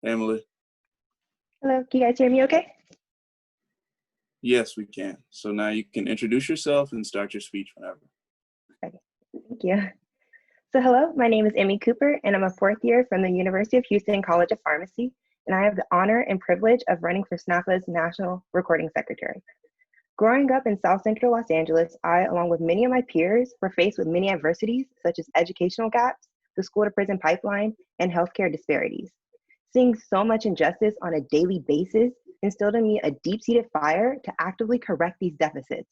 Emily? Hello, can you guys hear me okay? Yes, we can. So now you can introduce yourself and start your speech whenever. Okay, thank you. So hello, my name is Emmy Cooper, and I'm a fourth year from the University of Houston College of Pharmacy, and I have the honor and privilege of running for SNPhA's National Recording Secretary. Growing up in South Central Los Angeles, I, along with many of my peers, were faced with many adversities, such as educational gaps, the school-to-prison pipeline, and healthcare disparities. Seeing so much injustice on a daily basis instilled in me a deep-seated fire to actively correct these deficits.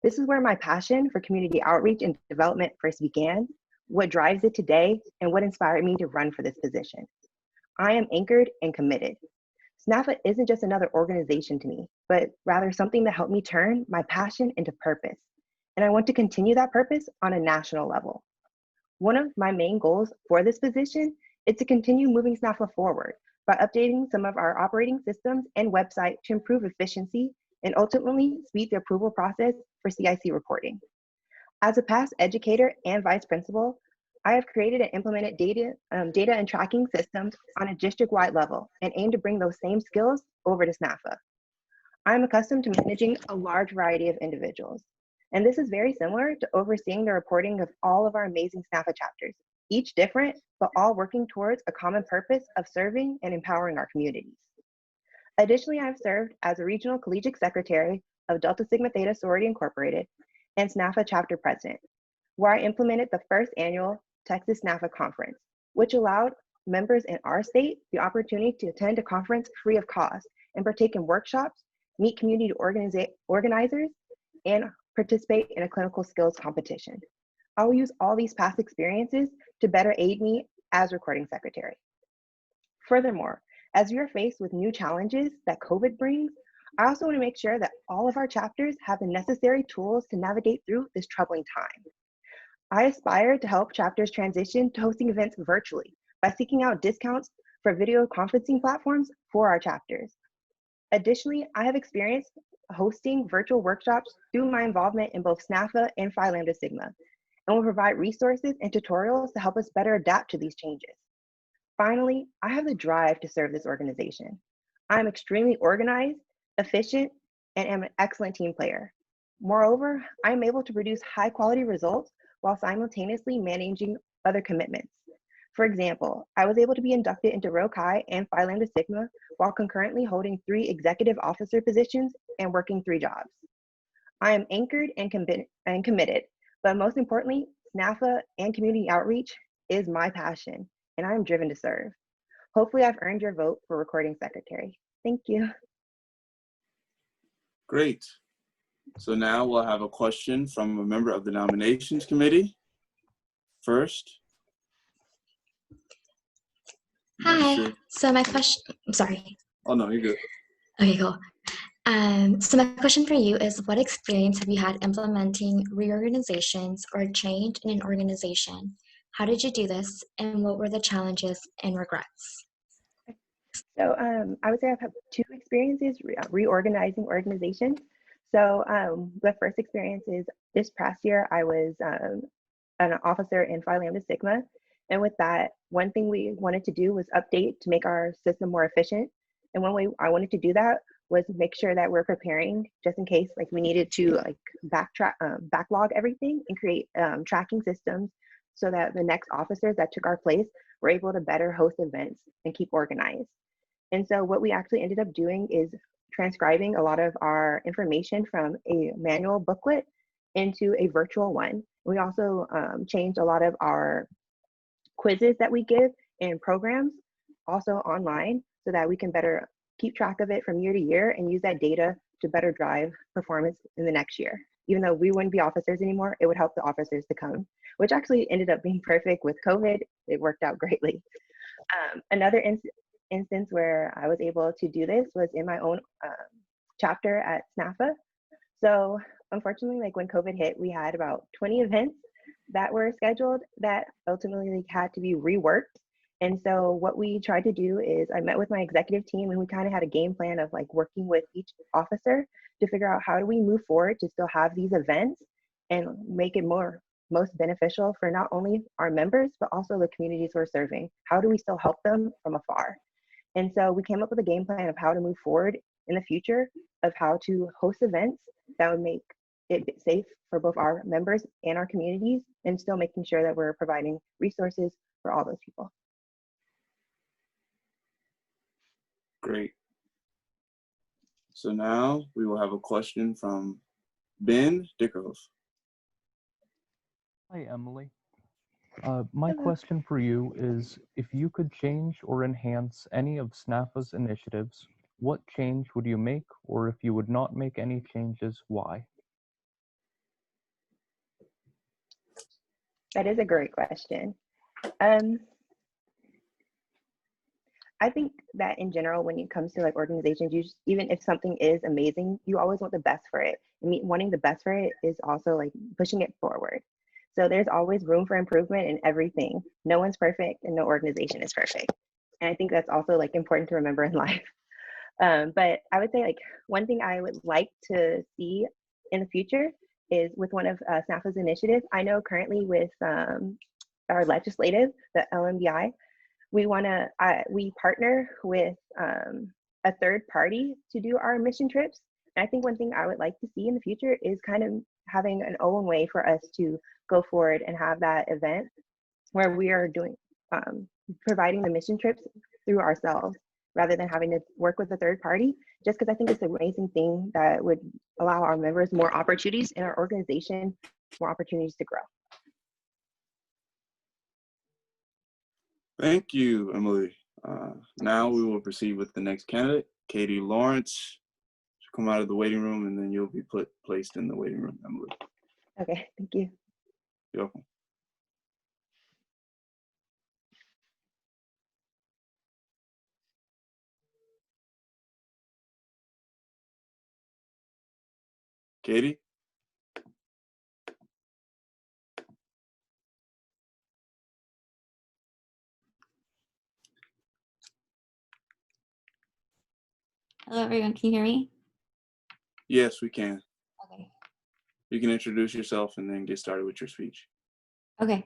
This is where my passion for community outreach and development first began, what drives it today, and what inspired me to run for this position. I am anchored and committed. SNPhA isn't just another organization to me, but rather something that helped me turn my passion into purpose. And I want to continue that purpose on a national level. One of my main goals for this position is to continue moving SNPhA forward by updating some of our operating systems and website to improve efficiency and ultimately speed the approval process for CIC reporting. As a past educator and vice principal, I have created and implemented data and tracking systems on a district-wide level and aim to bring those same skills over to SNPhA. I'm accustomed to managing a large variety of individuals, and this is very similar to overseeing the reporting of all of our amazing SNPhA chapters, each different, but all working towards a common purpose of serving and empowering our communities. Additionally, I've served as a regional collegiate secretary of Delta Sigma Theta Sorority Incorporated and SNPhA chapter president, where I implemented the first annual Texas SNPhA conference, which allowed members in our state the opportunity to attend a conference free of cost and partake in workshops, meet community organizers, and participate in a clinical skills competition. I will use all these past experiences to better aid me as recording secretary. Furthermore, as we are faced with new challenges that COVID brings, I also want to make sure that all of our chapters have the necessary tools to navigate through this troubling time. I aspire to help chapters transition to hosting events virtually by seeking out discounts for video conferencing platforms for our chapters. Additionally, I have experience hosting virtual workshops through my involvement in both SNPhA and Phi Lambda Sigma, and will provide resources and tutorials to help us better adapt to these changes. Finally, I have the drive to serve this organization. I am extremely organized, efficient, and am an excellent team player. Moreover, I am able to produce high-quality results while simultaneously managing other commitments. For example, I was able to be inducted into Rho Chi and Phi Lambda Sigma while concurrently holding 3 executive officer positions and working 3 jobs. I am anchored and committed, but most importantly, SNPhA and community outreach is my passion, and I am driven to serve. Hopefully I've earned your vote for recording secretary. Thank you. Great. So now we'll have a question from a member of the nominations committee. First. Hi. So my question, I'm sorry. Oh no, you're good. Okay, cool. So my question for you is, what experience have you had implementing reorganizations or change in an organization? How did you do this, and what were the challenges and regrets? So I would say I've had 2 experiences reorganizing organizations. So the first experience is this past year, I was an officer in Phi Lambda Sigma. And with that, one thing we wanted to do was update to make our system more efficient. And one way I wanted to do that was make sure that we're preparing just in case like we needed to like backlog everything and create tracking systems so that the next officers that took our place were able to better host events and keep organized. And so what we actually ended up doing is transcribing a lot of our information from a manual booklet into a virtual one. We also changed a lot of our quizzes that we give in programs also online so that we can better keep track of it from year to year and use that data to better drive performance in the next year. Even though we wouldn't be officers anymore, it would help the officers to come, which actually ended up being perfect with COVID. It worked out greatly. Another instance where I was able to do this was in my own chapter at SNPhA. So unfortunately, like when COVID hit, we had about 20 events that were scheduled that ultimately had to be reworked. And so what we tried to do is I met with my executive team and we kind of had a game plan of like working with each officer to figure out how do we move forward to still have these events and make it most beneficial for not only our members, but also the communities we're serving. How do we still help them from afar? And so we came up with a game plan of how to move forward in the future, of how to host events that would make it safe for both our members and our communities, and still making sure that we're providing resources for all those people. Great. So now we will have a question from Ben Dickerhoff. Hi, Emily. My Hello. question for you is, if you could change or enhance any of SNPhA's initiatives, what change would you make? Or if you would not make any changes, why? That is a great question. I think that in general, when it comes to like organizations, you just, even if something is amazing, you always want the best for it. And wanting the best for it is also like pushing it forward. So there's always room for improvement in everything. No one's perfect and no organization is perfect. And I think that's also like important to remember in life. But I would say like one thing I would like to see in the future is with one of SNPhA's initiatives. I know currently with our legislative, the LMBI, we partner with a third party to do our mission trips. And I think one thing I would like to see in the future is kind of having an own way for us to go forward and have that event where we are doing providing the mission trips through ourselves rather than having to work with a third party, just because I think it's an amazing thing that would allow our members more opportunities in our organization, more opportunities to grow. Thank you, Emily. Now we will proceed with the next candidate, Katie Lawrence. She'll come out of the waiting room and then you'll be placed in the waiting room, Emily. Okay, thank you. You're welcome. Katie? Hello, everyone. Can you hear me? Yes, we can. Okay. You can introduce yourself and then get started with your speech. Okay.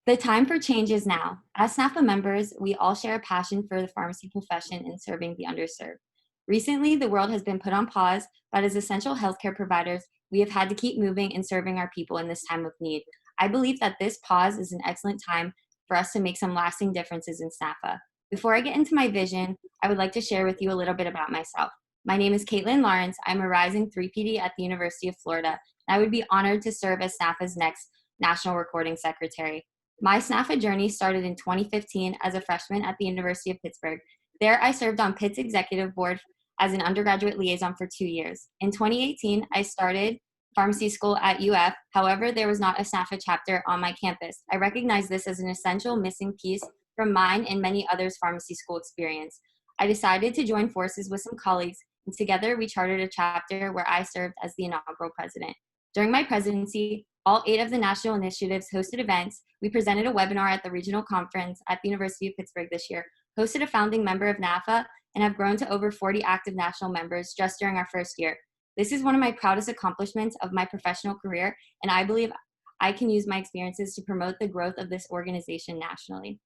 The time for change is now. As SNPhA members, we all share a passion for the pharmacy profession and serving the underserved. Recently, the world has been put on pause, but as essential healthcare providers, we have had to keep moving and serving our people in this time of need. I believe that this pause is an excellent time for us to make some lasting differences in SNPhA. Before I get into my vision, I would like to share with you a little bit about myself. My name is Caitlin Lawrence. I'm a rising 3PD at the University of Florida, and I would be honored to serve as SNPhA's next National Recording Secretary. My SNPhA journey started in 2015 as a freshman at the University of Pittsburgh. There, I served on Pitt's executive board as an undergraduate liaison for 2 years. In 2018, I started pharmacy school at UF. However, there was not a SNPhA chapter on my campus. I recognize this as an essential missing piece from mine and many others' pharmacy school experience. I decided to join forces with some colleagues, and together we chartered a chapter where I served as the inaugural president. During my presidency, all 8 of the national initiatives hosted events. We presented a webinar at the regional conference at the University of Pittsburgh this year, hosted a founding member of NAPHA, and have grown to over 40 active national members just during our first year. This is one of my proudest accomplishments of my professional career, and I believe I can use my experiences to promote the growth of this organization nationally.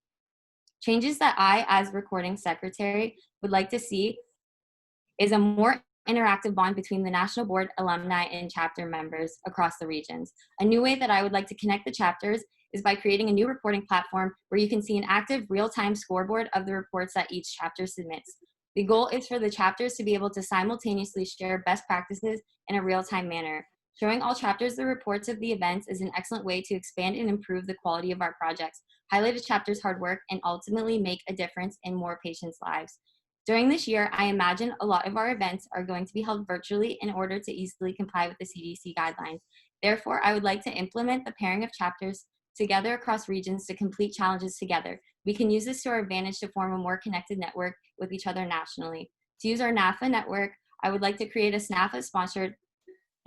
Changes that I, as recording secretary, would like to see is a more interactive bond between the national board, alumni, and chapter members across the regions. A new way that I would like to connect the chapters is by creating a new reporting platform where you can see an active real-time scoreboard of the reports that each chapter submits. The goal is for the chapters to be able to simultaneously share best practices in a real-time manner. Showing all chapters the reports of the events is an excellent way to expand and improve the quality of our projects, highlight a chapter's hard work, and ultimately make a difference in more patients' lives. During this year, I imagine a lot of our events are going to be held virtually in order to easily comply with the CDC guidelines. Therefore, I would like to implement the pairing of chapters together across regions to complete challenges together. We can use this to our advantage to form a more connected network with each other nationally. To use our NAPHA network, I would like to create a SNPhA-sponsored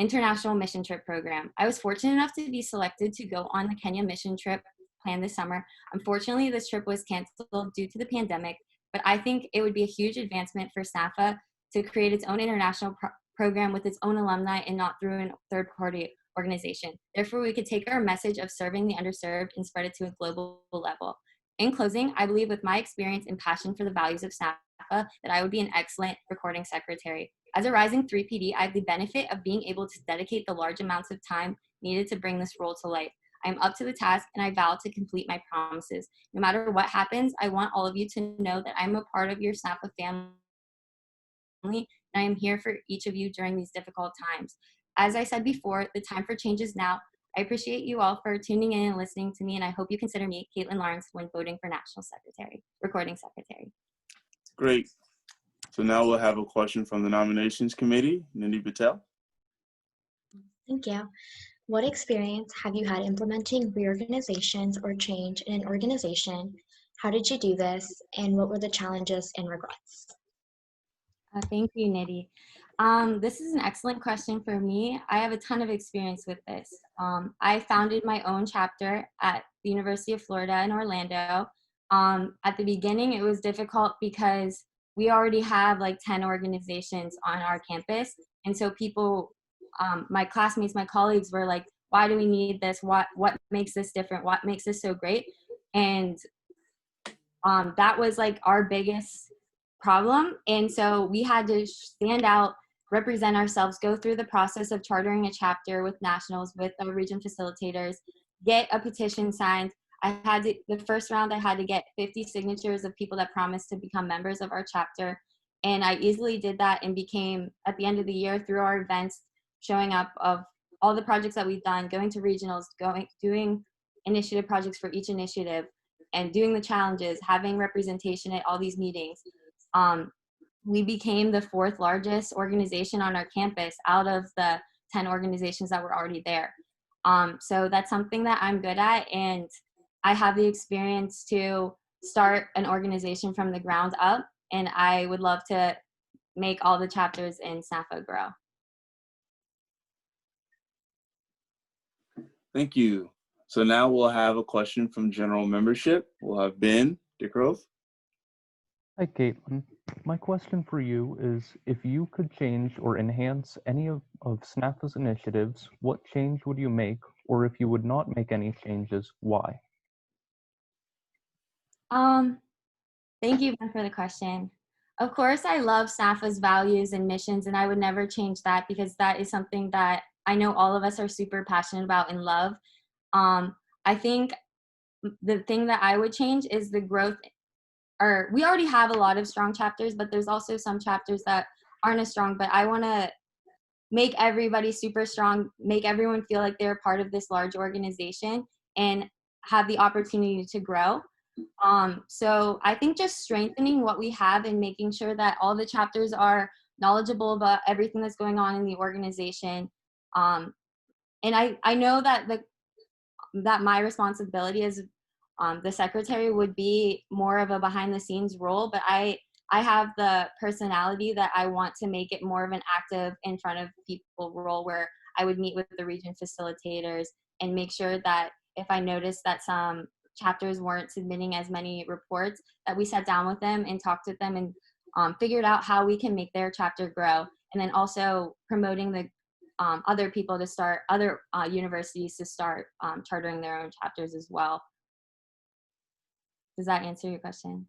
international mission trip program. I was fortunate enough to be selected to go on the Kenya mission trip planned this summer. Unfortunately, this trip was canceled due to the pandemic, but I think it would be a huge advancement for SNPhA to create its own international program with its own alumni and not through a third-party organization. Therefore, we could take our message of serving the underserved and spread it to a global level. In closing, I believe with my experience and passion for the values of SNPhA that I would be an excellent recording secretary. As a rising 3PD, I have the benefit of being able to dedicate the large amounts of time needed to bring this role to life. I am up to the task and I vow to complete my promises. No matter what happens, I want all of you to know that I'm a part of your SNPhA family and I am here for each of you during these difficult times. As I said before, the time for change is now. I appreciate you all for tuning in and listening to me, and I hope you consider me, Caitlin Lawrence, when voting for National Secretary, Recording Secretary. Great. So now we'll have a question from the Nominations Committee, Nidhi Patel. Thank you. What experience have you had implementing reorganizations or change in an organization? How did you do this? And what were the challenges and regrets? Thank you, Nidhi. This is an excellent question for me. I have a ton of experience with this. I founded my own chapter at the University of Florida in Orlando. At the beginning, it was difficult because we already have like 10 organizations on our campus. And so people, my classmates, my colleagues were like, why do we need this? What makes this different? What makes this so great? And that was like our biggest problem. And so we had to stand out, represent ourselves, go through the process of chartering a chapter with nationals, with our region facilitators, get a petition signed. The first round, I had to get 50 signatures of people that promised to become members of our chapter. And I easily did that and became, at the end of the year, through our events, showing up of all the projects that we've done, going to regionals, doing initiative projects for each initiative, and doing the challenges, having representation at all these meetings. We became the 4th largest organization on our campus out of the 10 organizations that were already there. So that's something that I'm good at, and I have the experience to start an organization from the ground up, and I would love to make all the chapters in SNPhA grow. Thank you. So now we'll have a question from general membership. We'll have Ben Dickrove. Hi, Caitlin. My question for you is, if you could change or enhance any of SNPhA's initiatives, what change would you make? Or if you would not make any changes, why? Thank you, Ben, for the question. Of course, I love SNPhA's values and missions, and I would never change that because that is something that I know all of us are super passionate about and love. I think the thing that I would change is the growth. We already have a lot of strong chapters, but there's also some chapters that aren't as strong, but I want to make everybody super strong, make everyone feel like they're part of this large organization and have the opportunity to grow. So I think just strengthening what we have and making sure that all the chapters are knowledgeable about everything that's going on in the organization. And I know that that my responsibility as the secretary would be more of a behind the scenes role, but I have the personality that I want to make it more of an active in front of people role, where I would meet with the region facilitators and make sure that if I noticed that some chapters weren't submitting as many reports, that we sat down with them and talked with them and figured out how we can make their chapter grow. And then also promoting the other people to start, other universities to start chartering their own chapters as well. Does that answer your question?